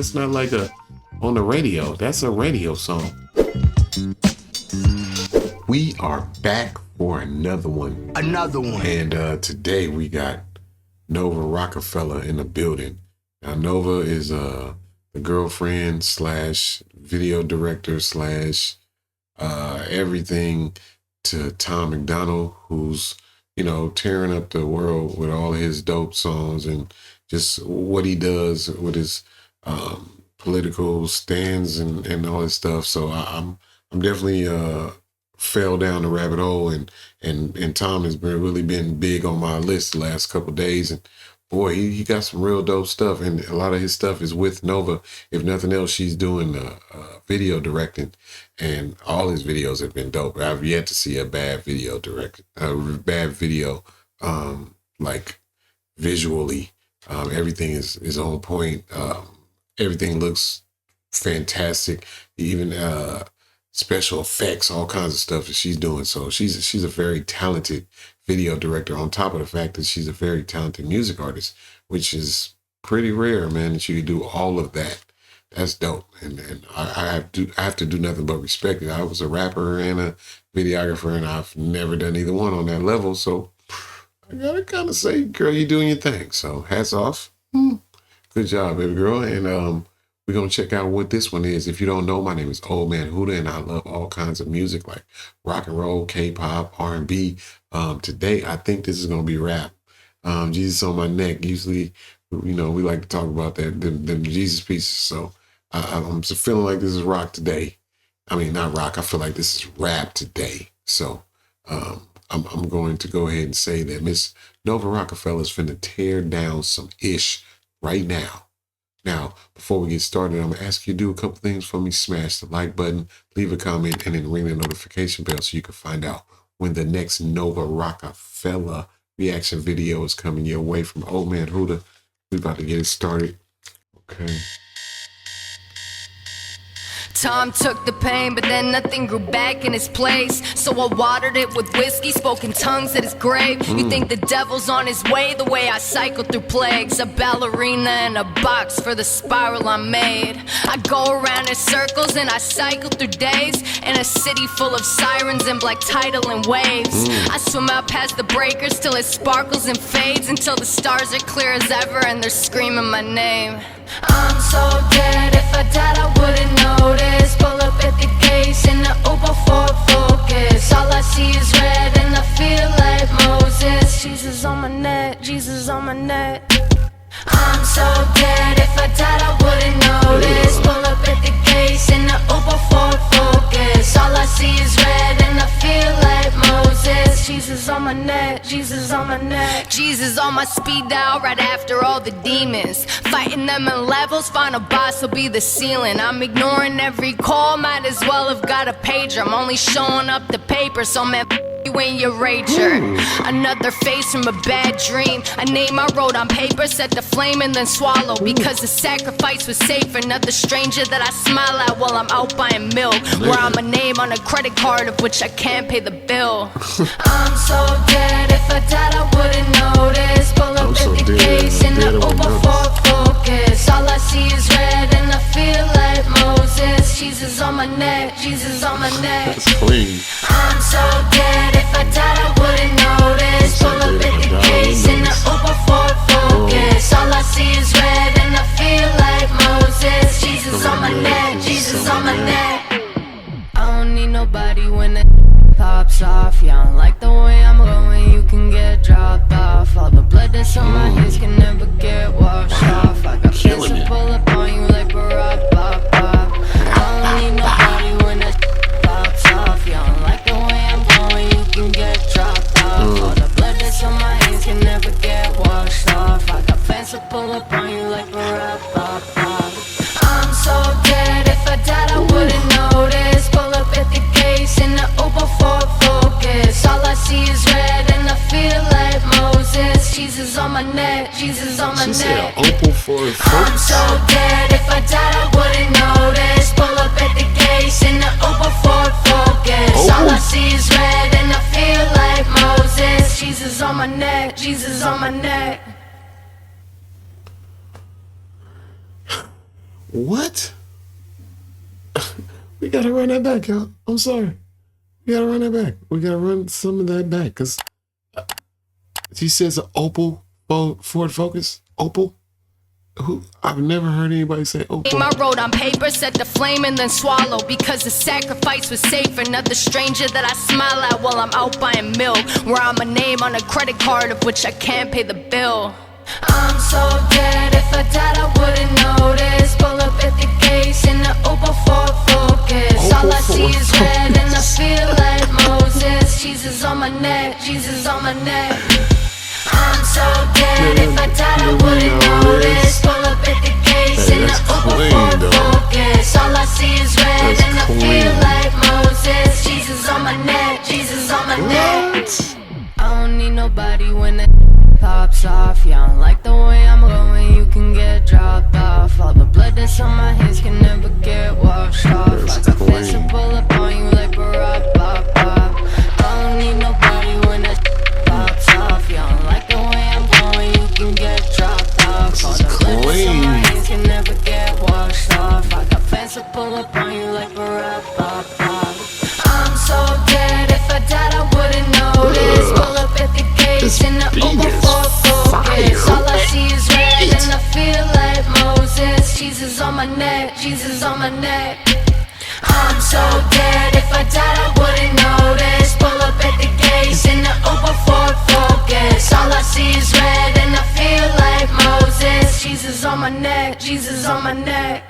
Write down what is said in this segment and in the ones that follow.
That's not like a on the radio. That's a radio song. We are back for another one. And today we got Nova Rockafeller in the building. Now Nova is the girlfriend slash video director slash everything to Tom McDonald, who's, you know, tearing up the world with all his dope songs and just what he does with his political stands and all this stuff. So I'm definitely fell down the rabbit hole, and Tom has really been big on my list the last couple of days, and boy, he got some real dope stuff, and a lot of his stuff is with Nova. If nothing else, she's doing video directing, and all his videos have been dope. I've yet to see a bad video like visually. Everything is on point. Everything looks fantastic. Even special effects, all kinds of stuff that she's doing. So she's a very talented video director, on top of the fact that she's a very talented music artist, which is pretty rare, man, that you can do all of that. That's dope. And I have to do nothing but respect it. I was a rapper and a videographer, and I've never done either one on that level. So I gotta kind of say, girl, you're doing your thing. So hats off. Good job, baby girl. And we're going to check out what this one is. If you don't know, my name is Old Man HUDA, and I love all kinds of music like rock and roll, K-pop, R&B. Today, I think this is going to be rap. Jesus on My Neck. Usually, you know, we like to talk about that, the Jesus pieces. So I'm just feeling like this is rock today. I mean, not rock. I feel like this is rap today. So I'm going to go ahead and say that Miss Nova Rockafeller is finna tear down some ish right now. Now, before we get started, I'm going to ask you to do a couple things for me. Smash the like button, leave a comment, and then ring the notification bell so you can find out when the next Nova Rockafeller reaction video is coming your way from Old Man HUDA. We're about to get it started. Okay. Tom took the pain, but then nothing grew back in its place. So I watered it with whiskey, spoke in tongues at his grave. You think the devil's on his way, the way I cycle through plagues. A ballerina in a box for the spiral I made. I go around in circles and I cycle through days in a city full of sirens and black tidal and waves. I swim out past the breakers till it sparkles and fades, until the stars are clear as ever and they're screaming my name. I'm so dead, if I died I wouldn't notice. Pull up at the gates in the Uber Ford Focus. All I see is red and I feel like Moses. Jesus on my neck, Jesus on my neck. I'm so dead, if I died I wouldn't notice. Pull up at the gates in the Uber Ford Focus. All I see is red and I feel like Moses. Jesus on my neck, Jesus on my neck. Jesus on my speed dial right after all the demons. Fighting them in levels, final boss will be the ceiling. I'm ignoring every call, might as well have got a pager. I'm only showing up the paper, so man, you in your rager. Another face from a bad dream. A name I wrote on paper, set the flame and then swallow. Because the sacrifice was safe, another stranger that I smile at while I'm out buying milk. Where I'm a name on a credit card of which I can't pay the bill. I'm so dead, if I died I wouldn't notice. Pull up at the gates in the Uber Ford Focus. All I see is red and I feel like Moses. Jesus on my neck, Jesus on my neck. That's clean. I'm so dead, if I died I wouldn't notice. Pull up at the gates in the Uber Ford Focus. All I see is red and I feel like Moses. Jesus on my neck, Jesus on my neck. I don't need nobody when the pops off. Yeah, I don't like the way I'm going, you can get dropped off. All the blood that's on my hands can never get washed off. I got fans to pull up on you like Barack, pop, pop. I don't need nobody when that pops off. Yeah, I don't like the way I'm going, you can get dropped off. All the blood that's on my hands can never get washed off. I got fans to pull up on you like Barack, pop, pop. I'm so dead, if I died I wouldn't notice. Pull up at the gates in the Uber Ford Focus. All I see is red and I feel like Moses. Jesus on my neck, Jesus on my neck. I'm so dead, if I died I wouldn't notice. Pull up at the gates in the Uber Ford Focus. All I see is red and I feel like Moses. Jesus on my neck, Jesus on my neck. What? We gotta run that back, y'all. I'm sorry. We gotta run that back. We gotta run some of that back because she says an Opal Ford Focus. Opal? Who? I've never heard anybody say Opal. I wrote on paper, set the flame and then swallow, because the sacrifice was safe. Another stranger that I smile at while I'm out buying milk, where I'm a name on a credit card of which I can't pay the bill. I'm so dead, if I died I wouldn't notice. Pull up at the gates in the Opal Ford Focus. All I see is red and I feel like Moses. Jesus on my neck, Jesus on my neck. I'm so dead, if I died I wouldn't notice. Pull up at the gates in the Opal Ford Focus. All I see is red and I feel like Moses. Jesus on my neck, Jesus on my neck. I don't need nobody when the pops off. Yeah, I don't like the way I'm going, you can get dropped off. All the blood that's on my hands can never get washed off. I got fans to pull up on you like Barack, pop, pop. I don't need nobody when that pops off. Yeah, I don't like the way I'm going, you can get dropped off. All the blood that's on my hands can never get washed off. I got fans to pull up on you like Barack, pop, pop. I'm so dead, if I died I wouldn't notice. Pull up at the gates in the Opal Ford Focus. All I see is red and I feel like Moses. Jesus on my neck, Jesus on my neck. I'm so dead, if I died I wouldn't notice. Pull up at the gates in the Opal Ford Focus. All I see is red and I feel like Moses. Jesus on my neck, Jesus on my neck.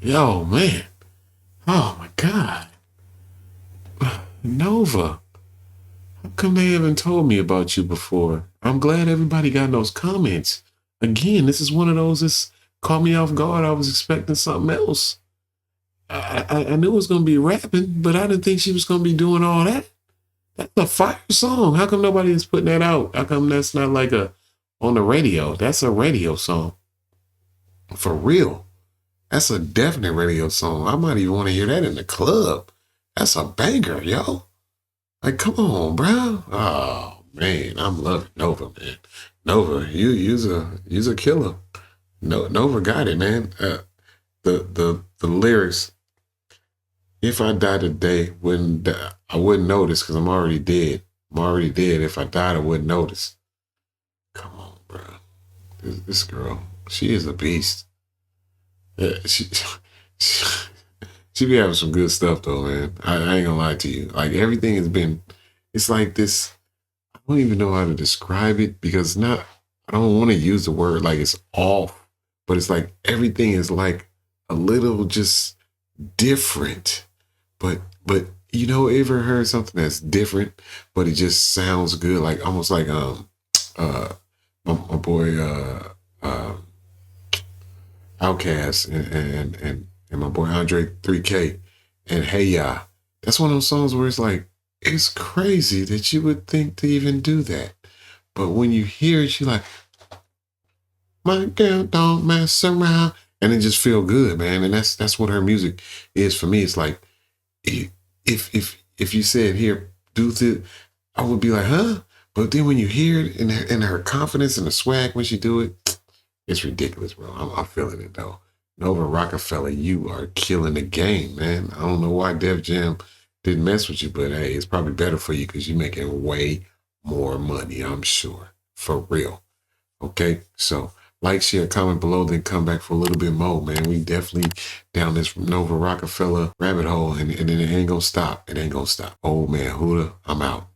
Yo, man. Oh my God. Nova. How come they haven't told me about you before? I'm glad everybody got those comments. Again, this is one of those that's caught me off guard. I was expecting something else. I knew it was going to be rapping, but I didn't think she was going to be doing all that. That's a fire song. How come nobody is putting that out? How come that's not like on the radio? That's a radio song. For real. That's a definite radio song. I might even want to hear that in the club. That's a banger, yo. Like, come on, bro. Oh, man. I'm loving Nova, man. Nova, you's a killer. Nova got it, man. The lyrics, if I die today, I wouldn't notice because I'm already dead. I'm already dead. If I died, I wouldn't notice. Come on, bro. This girl, she is a beast. She be having some good stuff though, man. I ain't gonna lie to you. Like everything has been, it's like this. I don't even know how to describe it because I don't want to use the word like it's off, but it's like everything is like a little just different. But you know, ever heard something that's different, but it just sounds good, like almost like my boy Outkast and my boy Andre 3K and Hey Ya. That's one of those songs where it's like, it's crazy that you would think to even do that. But when you hear it, you're like, my girl don't mess around. And it just feel good, man. And that's what her music is for me. It's like, if you said, here, do this, I would be like, huh? But then when you hear it and her confidence and the swag when she do it, it's ridiculous, bro. I'm feeling it, though. Nova Rockafeller, you are killing the game, man. I don't know why Def Jam didn't mess with you, but hey, it's probably better for you because you're making way more money, I'm sure. For real. Okay? So, like, share, comment below, then come back for a little bit more, man. We definitely down this Nova Rockafeller rabbit hole, and it ain't gonna stop. It ain't gonna stop. Old man HUDA, I'm out.